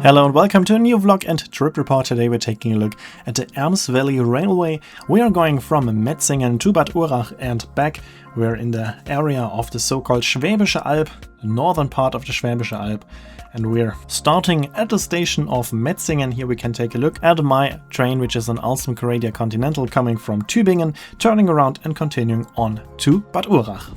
Hello and welcome to a new vlog and trip report. Today we're taking a look at the Erms Valley Railway. We are going from Metzingen to Bad Urach and back. We're in the area of the so-called Schwäbische Alb, the northern part of the Schwäbische Alb. And we're starting at the station of Metzingen. Here we can take a look at my train, which is an Alstom Coradia Continental coming from Tübingen, turning around and continuing on to Bad Urach.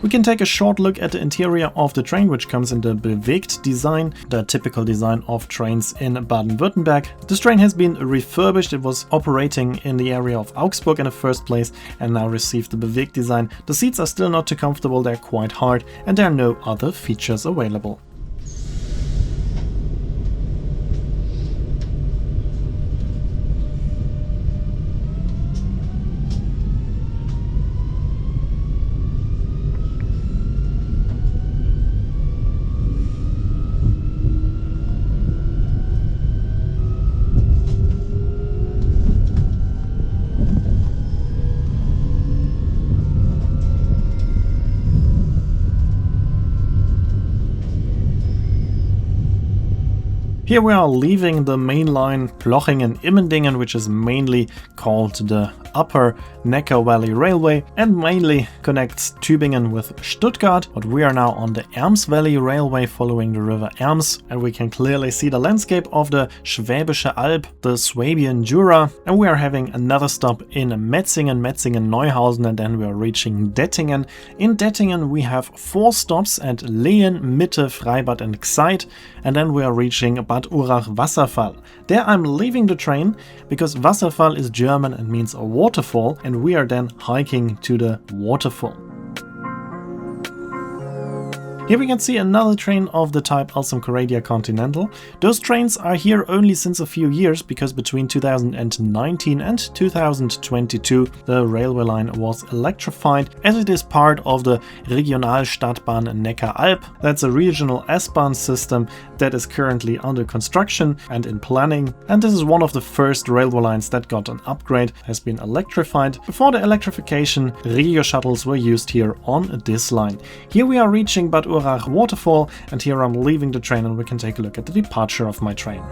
We can take a short look at the interior of the train, which comes in the bwegt design, the typical design of trains in Baden-Württemberg. This train has been refurbished. It was operating in the area of Augsburg in the first place and now received the bwegt design. The seats are still not too comfortable, they're quite hard and there are no other features available. Here we are leaving the main line Plochingen-Immendingen, which is mainly called the Upper Neckar Valley Railway and mainly connects Tübingen with Stuttgart. But we are now on the Erms Valley Railway following the river Erms, and we can clearly see the landscape of the Schwäbische Alb, the Swabian Jura. And we are having another stop in Metzingen, Metzingen-Neuhausen, and then we are reaching Dettingen. In Dettingen we have 4 stops at Lehen, Mitte, Freibad and Gseid, and then we are reaching Bad Urach Wasserfall. There I'm leaving the train because Wasserfall is German and means a waterfall, and we are then hiking to the waterfall. Here we can see another train of the type Alstom Coradia Continental. Those trains are here only since a few years because between 2019 and 2022 the railway line was electrified, as it is part of the Regionalstadtbahn Neckar-Alb. That's a regional S-Bahn system that is currently under construction and in planning, and this is one of the first railway lines that got an upgrade, has been electrified. Before the electrification, regio shuttles were used here on this line. Here we are reaching Bad Urach waterfall, and here I'm leaving the train and we can take a look at the departure of my train.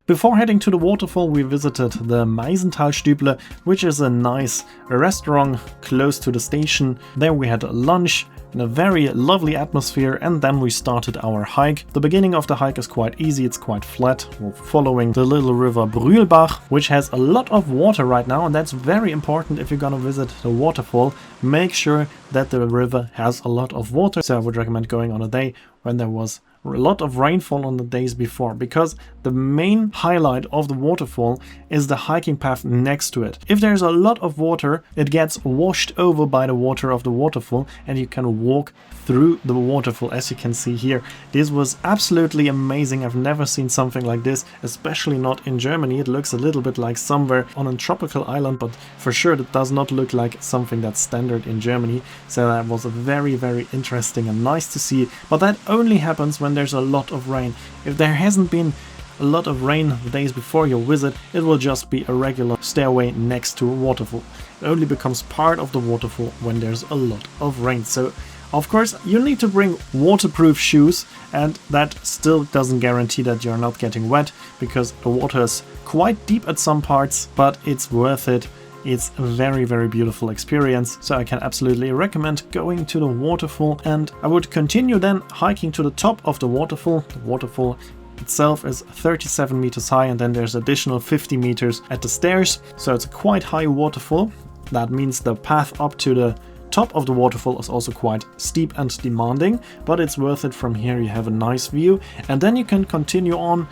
Before heading to the waterfall, we visited the Meisentalstüble, which is a nice restaurant close to the station. There we had lunch in a very lovely atmosphere, and then we started our hike. The beginning of the hike is quite easy, it's quite flat. We're following the little river Brühlbach, which has a lot of water right now, and that's very important if you're gonna visit the waterfall. Make sure that the river has a lot of water. So I would recommend going on a day when there was a lot of rainfall on the days before, because the main highlight of the waterfall is the hiking path next to it. If there's a lot of water, it gets washed over by the water of the waterfall and you can walk through the waterfall, as you can see here. This was absolutely amazing. I've never seen something like this, especially not in Germany. It looks a little bit like somewhere on a tropical island, but for sure it does not look like something that's standard in Germany. So that was very, very interesting and nice to see. But that only happens when there's a lot of rain. If there hasn't been a lot of rain the days before your visit, it will just be a regular stairway next to a waterfall. It only becomes part of the waterfall when there's a lot of rain. So of course you need to bring waterproof shoes, and that still doesn't guarantee that you're not getting wet, because the water is quite deep at some parts, but it's worth it. It's a very, very beautiful experience, so I can absolutely recommend going to the waterfall, and I would continue then hiking to the top of the waterfall. The waterfall itself is 37 meters high, and then there's additional 50 meters at the stairs, so it's a quite high waterfall. That means the path up to the top of the waterfall is also quite steep and demanding, but it's worth it. From here you have a nice view, and then you can continue on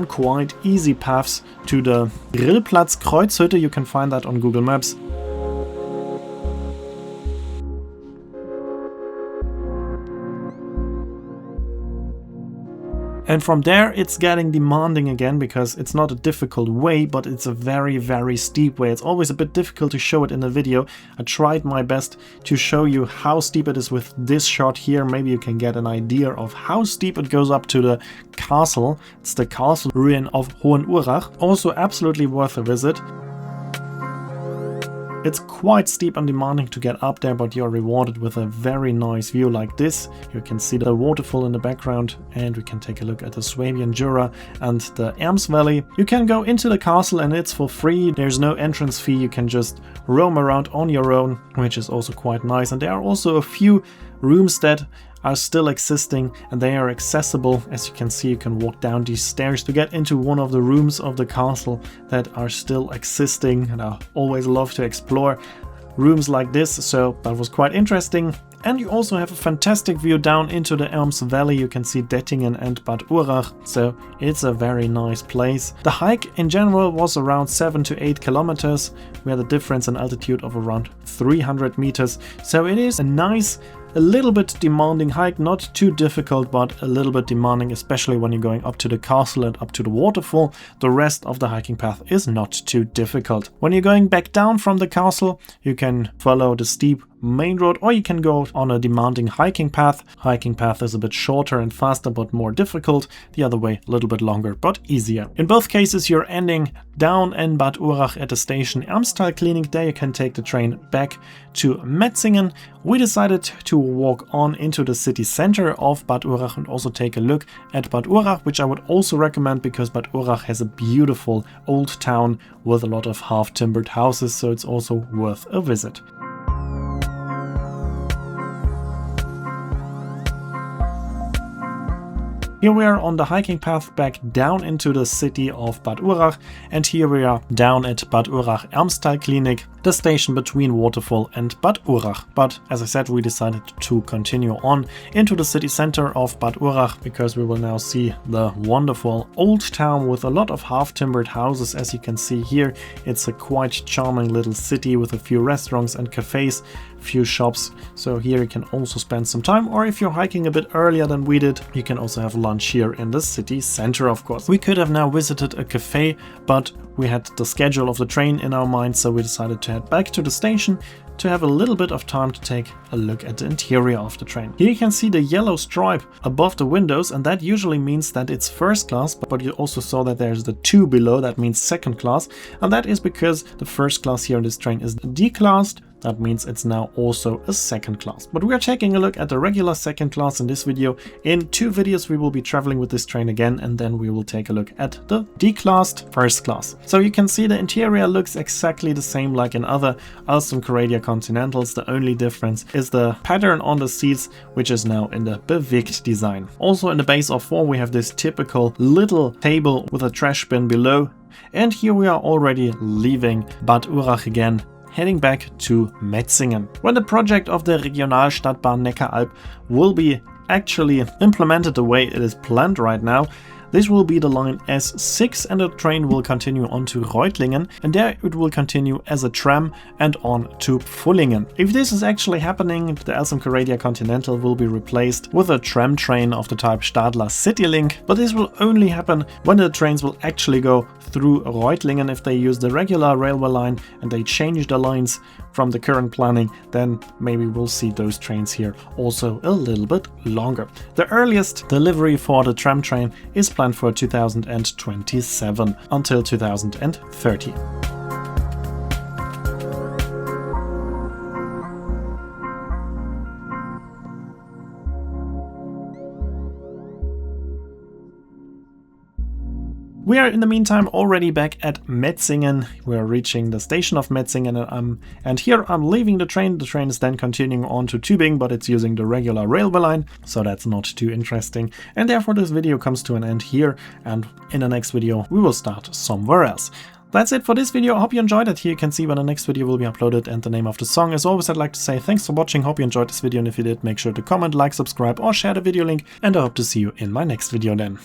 quite easy paths to the Grillplatz Kreuzhütte. You can find that on Google Maps. And from there it's getting demanding again, because it's not a difficult way, but it's a very, very steep way. It's always a bit difficult to show it in the video. I tried my best to show you how steep it is with this shot here. Maybe you can get an idea of how steep it goes up to the castle. It's the castle ruin of Bad Urach. Also absolutely worth a visit. It's quite steep and demanding to get up there, but you're rewarded with a very nice view like this. You can see the waterfall in the background, and we can take a look at the Swabian Jura and the Erms Valley. You can go into the castle and it's for free. There's no entrance fee. You can just roam around on your own, which is also quite nice. And there are also a few rooms that are still existing, and they are accessible. As you can see, you can walk down these stairs to get into one of the rooms of the castle that are still existing, and I always love to explore rooms like this, so that was quite interesting. And you also have a fantastic view down into the Erms Valley. You can see Metzingen and Bad Urach, so it's a very nice place. The hike in general was around 7 to 8 kilometers. We had a difference in altitude of around 300 meters, so it is a nice, a little bit demanding hike, not too difficult, but a little bit demanding, especially when you're going up to the castle and up to the waterfall. The rest of the hiking path is not too difficult. When you're going back down from the castle, you can follow the steep main road, or you can go on a demanding hiking path. Hiking path is a bit shorter and faster, but more difficult. The other way, a little bit longer, but easier. In both cases, you're ending down in Bad Urach at the station Ermstal Klinik. There you can take the train back to Metzingen. We decided to walk on into the city center of Bad Urach and also take a look at Bad Urach, which I would also recommend, because Bad Urach has a beautiful old town with a lot of half-timbered houses, so it's also worth a visit. Here we are on the hiking path back down into the city of Bad Urach, and here we are down at Bad Urach Ermstal Klinik, the station between Waterfall and Bad Urach. But as I said, we decided to continue on into the city center of Bad Urach, because we will now see the wonderful old town with a lot of half-timbered houses. As you can see here, it's a quite charming little city with a few restaurants and cafes, few shops, so here you can also spend some time, or if you're hiking a bit earlier than we did, you can also have lunch here in the city center. Of course, we could have now visited a cafe, but we had the schedule of the train in our mind, so we decided to head back to the station to have a little bit of time to take a look at the interior of the train. Here you can see the yellow stripe above the windows, and that usually means that it's first class, but you also saw that there's the 2 below, that means second class, and that is because the first class here in this train is D-classed. That means it's now also a second class. But we are taking a look at the regular second class in this video. In 2 videos we will be traveling with this train again, and then we will take a look at the D-classed first class. So you can see the interior looks exactly the same like in other Alstom Coradia Continentals. The only difference is the pattern on the seats, which is now in the bwegt design. Also in the base of 4 we have this typical little table with a trash bin below. And here we are already leaving Bad Urach again, heading back to Metzingen. When the project of the Regionalstadtbahn Neckaralb will be actually implemented the way it is planned right now, this will be the line S6, and the train will continue on to Reutlingen, and there it will continue as a tram and on to Pfullingen. If this is actually happening, the Alstom Coradia Continental will be replaced with a tram train of the type Stadler Citylink, but this will only happen when the trains will actually go through Reutlingen. If they use the regular railway line and they change the lines from the current planning, then maybe we'll see those trains here also a little bit longer. The earliest delivery for the tram train is planned for 2027 until 2030. We are in the meantime already back at Metzingen. We are reaching the station of Metzingen, and here I'm leaving the train. The train is then continuing on to Tübingen, but it's using the regular railway line, so that's not too interesting. And therefore this video comes to an end here, and in the next video we will start somewhere else. That's it for this video. I hope you enjoyed it. Here you can see when the next video will be uploaded and the name of the song. As always, I'd like to say thanks for watching. Hope you enjoyed this video, and if you did, make sure to comment, like, subscribe or share the video link, and I hope to see you in my next video then.